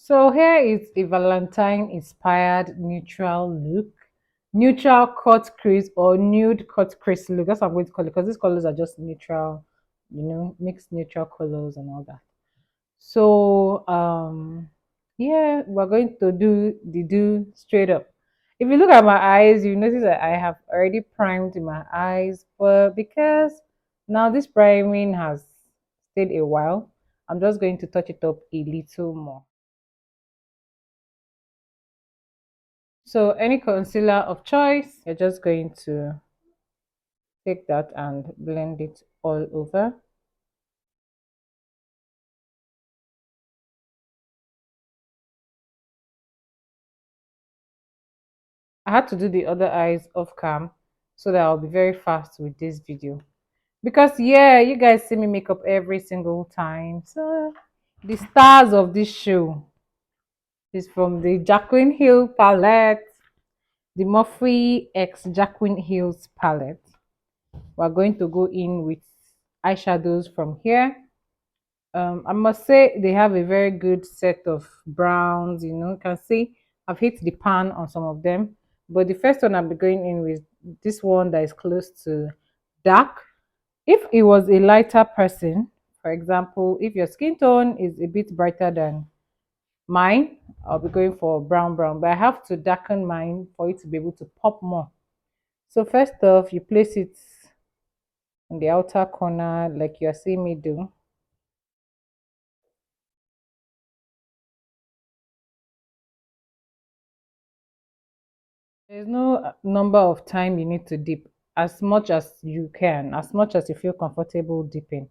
So here is a Valentine inspired neutral look, neutral cut crease or nude cut crease look. That's what I'm going to call it because these colors are just neutral, mixed neutral colors and all that. So yeah, we're going to do the do straight up. If you look at my eyes, you notice that I have already primed my eyes, but because now this priming has stayed a while, I'm just going to touch it up a little more. So any concealer of choice, you're just going to take that and blend it all over. I had to do the other eyes off cam so that I'll be very fast with this video. Because yeah, you guys see me make up every single time. So the stars of this show is from the Jacqueline Hill palette, the Morphe X Jacqueline Hills palette. We're going to go in with eyeshadows from here. I must say they have a very good set of browns. You can see I've hit the pan on some of them, but the first one I'll be going in with this one that is close to dark. If it was a lighter person, for example, if your skin tone is a bit brighter than mine, I'll be going for brown brown, but I have to darken mine for it to be able to pop more. So first off, you place it on the outer corner like you're seeing me do. There's no number of time you need to dip, as much as you can, as much as you feel comfortable dipping.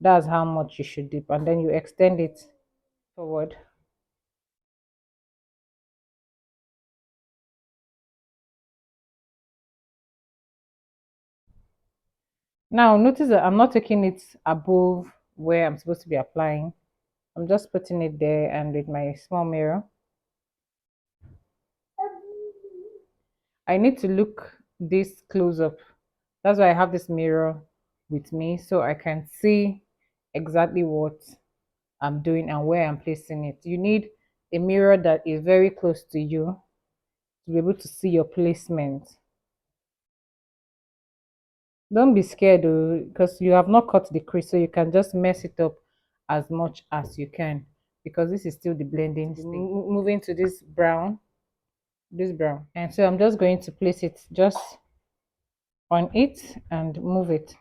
That's how much you should dip, and then you extend it forward. Now notice that I'm not taking it above where I'm supposed to be applying. I'm just putting it there, and with my small mirror, I need to look this close up. That's why I have this mirror with me so I can see exactly what I'm doing and where I'm placing it. You need a mirror that is very close to you to be able to see your placement. Don't be scared though, because you have not cut the crease, so you can just mess it up as much as you can because this is still the blending stage. Moving to this brown, and so I'm just going to place it just on it and move it.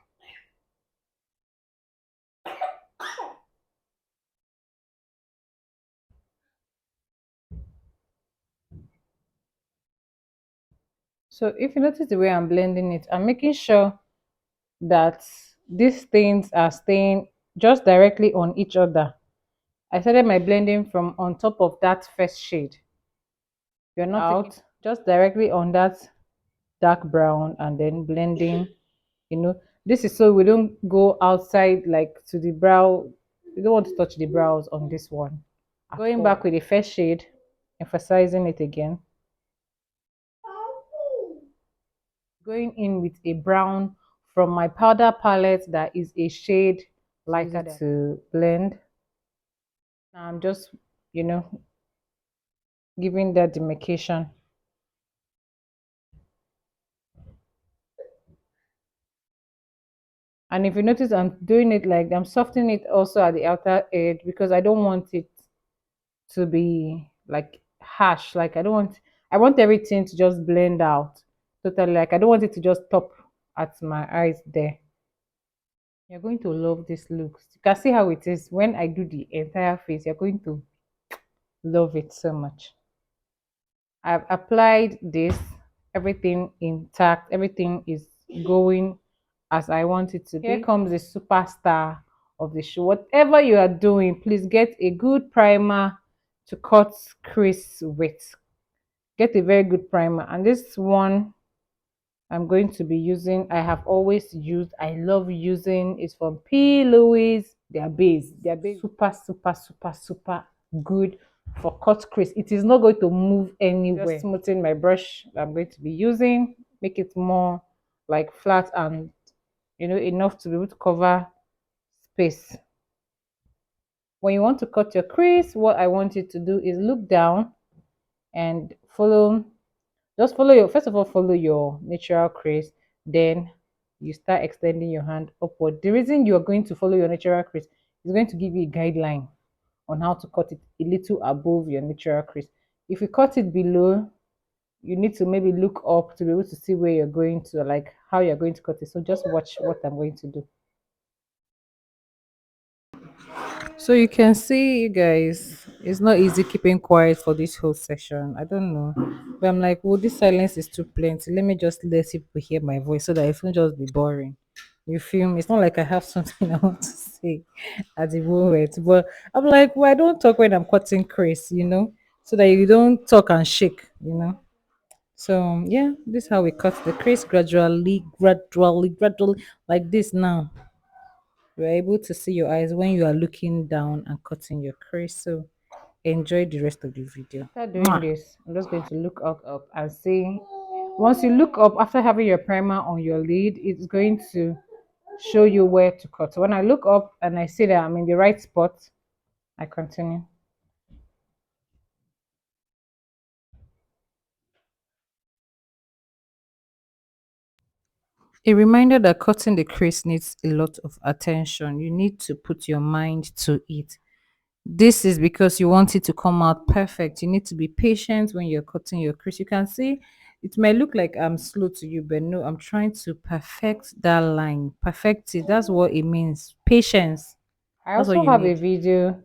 So if you notice the way I'm blending it, I'm making sure that these things are staying just directly on each other. I started my blending from on top of that first shade. You're not out, just directly on that dark brown and then blending. You know, this is so we don't go outside like to the brow. We don't want to touch the brows on this one. Going back with the first shade, emphasizing it again. Going in with a brown from my powder palette that is a shade lighter to blend. I'm just, you know, giving that demarcation. And if you notice, I'm doing it like I'm softening it also at the outer edge because I don't want it to be like harsh. Like I want everything to just blend out totally. Like I don't want it to just top at my eyes there. You're going to love this look. You can see how it is when I do the entire face. You're going to love it so much. I've applied this, everything intact, everything is going as I want it to be. Here comes the superstar of the show. Whatever you are doing, please get a good primer to cut crease with. Get a very good primer. And this one I'm going to be using, I have always used, I love using, is from P. Louise. Their base super, super, super, super good for cut crease. It is not going to move anywhere. Just smoothing my brush that I'm going to be using, make it more like flat and enough to be able to cover space. When you want to cut your crease, what I want you to do is look down and follow. Just follow your, first of all, follow your natural crease. Then you start extending your hand upward. The reason you are going to follow your natural crease is going to give you a guideline on how to cut it a little above your natural crease. If you cut it below, you need to maybe look up to be able to see where you're going to, like how you're going to cut it. So just watch what I'm going to do. So you can see, you guys, it's not easy keeping quiet for this whole session. I don't know. But I'm like, well, this silence is too plenty. Let me just let people hear my voice so that it won't just be boring. You feel me? It's not like I have something I want to say at the moment. But I'm like, well, I don't talk when I'm cutting Chris, so that you don't talk and shake. So yeah, this is how we cut the crease gradually, gradually, gradually, like this now. You're able to see your eyes when you are looking down and cutting your crease. So enjoy the rest of the video. After doing this, I'm just going to look up and see. Once you look up after having your primer on your lid, it's going to show you where to cut. So when I look up and I see that I'm in the right spot, I continue. A reminder that cutting the crease needs a lot of attention. You need to put your mind to it. This is because you want it to come out perfect. You need to be patient when you're cutting your crease. You can see it may look like I'm slow to you, but no, I'm trying to perfect that line. Perfect it. That's what it means. Patience. I That's what also you have a need. Video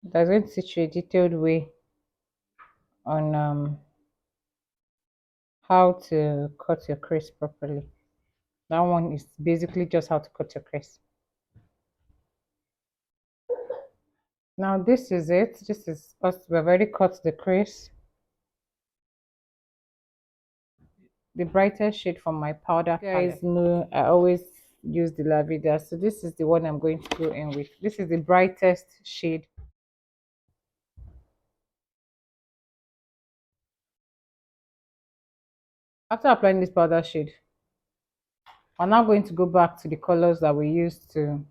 that's going to teach you a detailed way on how to cut your crease properly. That one is basically just how to cut your crease. Now this is it. This is us. We've already cut the crease. The brightest shade from my powder palette. You guys know I always use the lavender, so this is the one I'm going to go in with. This is the brightest shade. After applying this powder shade, I'm now going to go back to the colors that we used to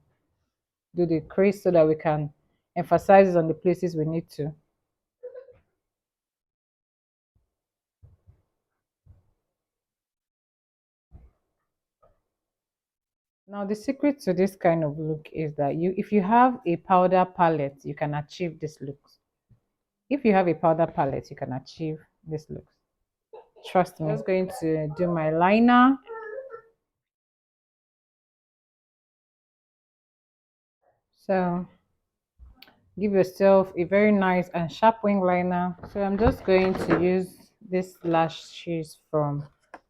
do the crease so that we can emphasize on the places we need to. Now the secret to this kind of look is that if you have a powder palette, you can achieve this look. If you have a powder palette, you can achieve this look. Trust me. I'm just going to do my liner. So give yourself a very nice and sharp wing liner. So I'm just going to use this lashes from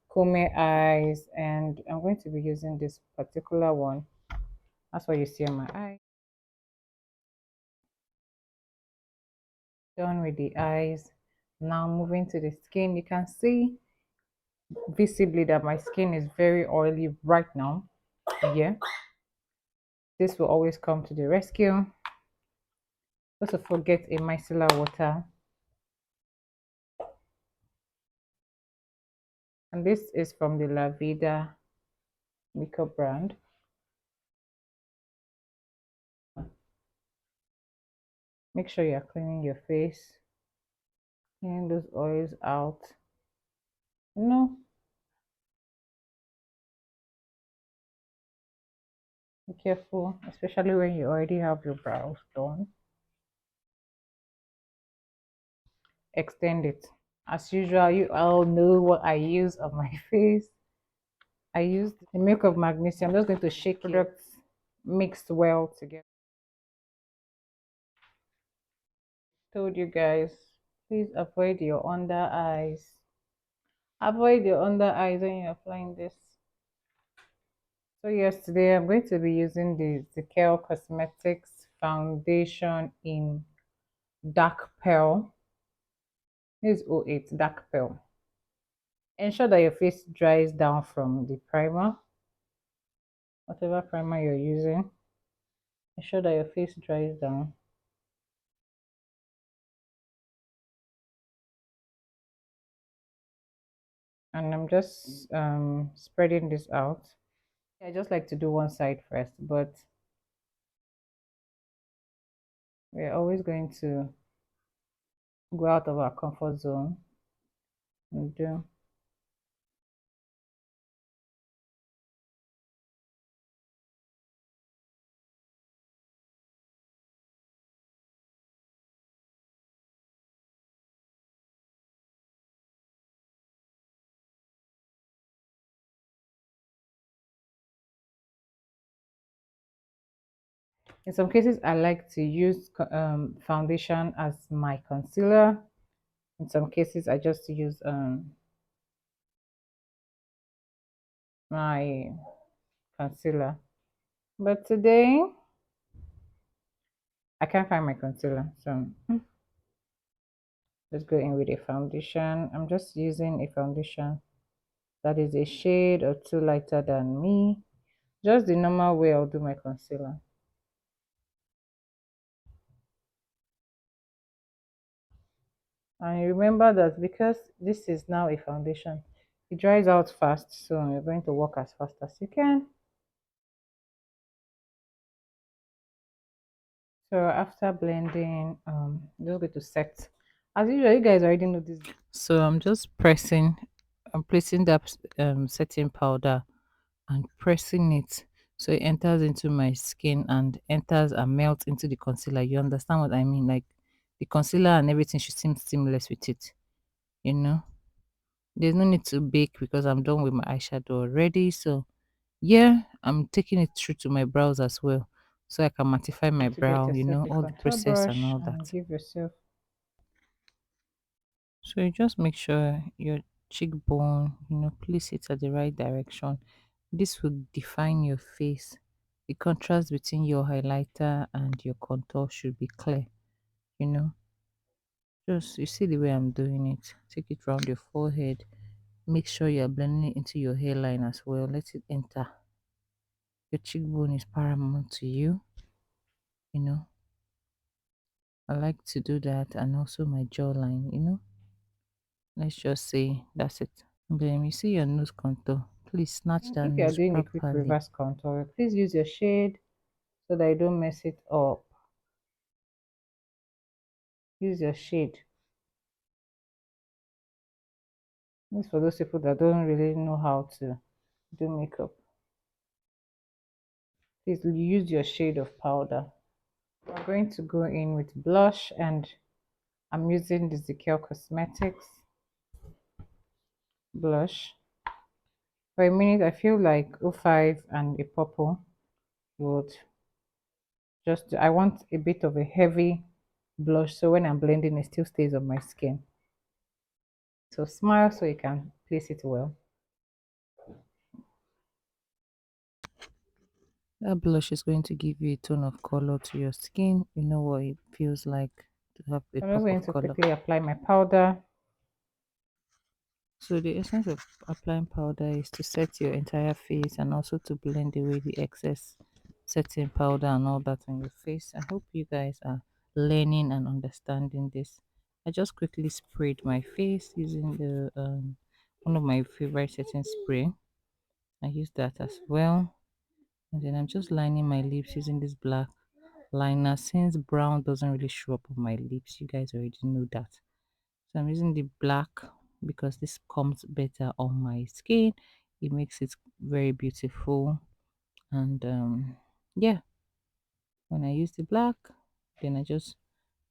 Kome Eyes, and I'm going to be using this particular one. That's what you see on my eye. Done with the eyes. Now moving to the skin, you can see visibly that my skin is very oily right now. Yeah, this will always come to the rescue. Also forget a micellar water, and this is from the La Vida makeup brand. Make sure you're cleaning your face, cleaning those oils out. You know, be careful, especially when you already have your brows done. Extend it. As usual, you all know what I use on my face. I used the milk of magnesium. I'm just going to shake products mixed well together. Told you guys, please avoid your under eyes. Avoid your under eyes when you're applying this. So yes, today I'm going to be using the Zykel Cosmetics foundation in dark pearl. This is 08 dark pearl. Ensure that your face dries down from the primer, whatever primer you're using. Ensure that your face dries down. And I'm just spreading this out. I just like to do one side first, but We're always going to go out of our comfort zone and do. In some cases, I like to use foundation as my concealer. In some cases, I just use my concealer. But today, I can't find my concealer, so let's go in with a foundation. I'm just using a foundation that is a shade or two lighter than me. Just the normal way I'll do my concealer. And remember that because this is now a foundation, it dries out fast, so you're going to work as fast as you can. So after blending, just going to set. As usual, you guys already know this. So I'm just pressing, I'm placing that setting powder and pressing it so it enters into my skin and enters and melts into the concealer. You understand what I mean? Like the concealer and everything should seem seamless with it, you know? There's no need to bake because I'm done with my eyeshadow already. So yeah, I'm taking it through to my brows as well. So I can mattify my To get brow, yourself a all the contour process and brush all and that. give yourself. So you just make sure your cheekbone, place it at the right direction. This will define your face. The contrast between your highlighter and your contour should be clear, you know. Just you see the way I'm doing it. Take it round your forehead. Make sure you're blending it into your hairline as well. Let it enter. Your cheekbone is paramount to you, you know. I like to do that and also my jawline. Let's just say that's it. Then you see your nose contour. Please snatch that If you are nose doing a quick properly. reverse contour, please use your shade so that you don't mess it up. Use your shade. This is for those people that don't really know how to do makeup. Please use your shade of powder. We're going to go in with blush, and I'm using the Ezekiel Cosmetics blush. For a minute, I feel like O5 and a purple would I want a bit of a heavy blush so when I'm blending, it still stays on my skin. So smile so you can place it well. That blush is going to give you a tone of color to your skin. You know what it feels like to have a I'm just pop going of to color. quickly apply my powder. So the essence of applying powder is to set your entire face and also to blend away the excess setting powder and all that on your face. I hope you guys are learning and understanding this. I just quickly sprayed my face using the one of my favorite setting spray. I use that as well. And then I'm just lining my lips using this black liner. Since brown doesn't really show up on my lips, you guys already know that. So I'm using the black because this comes better on my skin. It makes it very beautiful. And yeah, when I use the black, then I just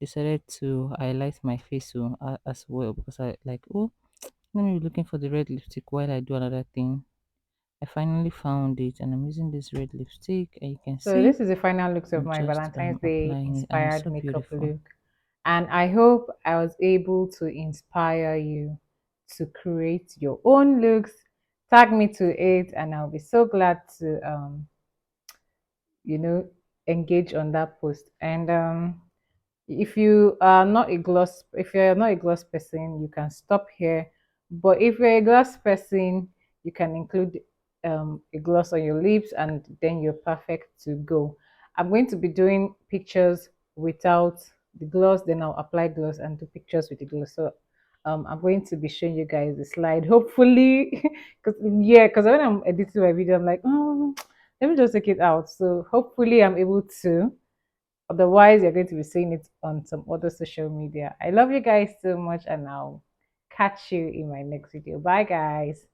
decided to highlight my face as well because I like, oh, let me be looking for the red lipstick while I do another thing. I finally found it and I'm using this red lipstick and you can So see this is the final looks of I'm my just Valentine's Day applying it and it's inspired so makeup beautiful. look. And I hope I was able to inspire you to create your own looks. Tag me to it and I'll be so glad to you know engage on that post. And if you're not a gloss person, you can stop here. But if you're a gloss person, you can include a gloss on your lips and then you're perfect to go. I'm going to be doing pictures without the gloss, then I'll apply gloss and do pictures with the gloss. So I'm going to be showing you guys the slide, hopefully. Because when I'm editing my video, I'm like, let me just take it out. So hopefully I'm able to. Otherwise, you're going to be seeing it on some other social media. I love you guys so much, and I'll catch you in my next video. Bye, guys.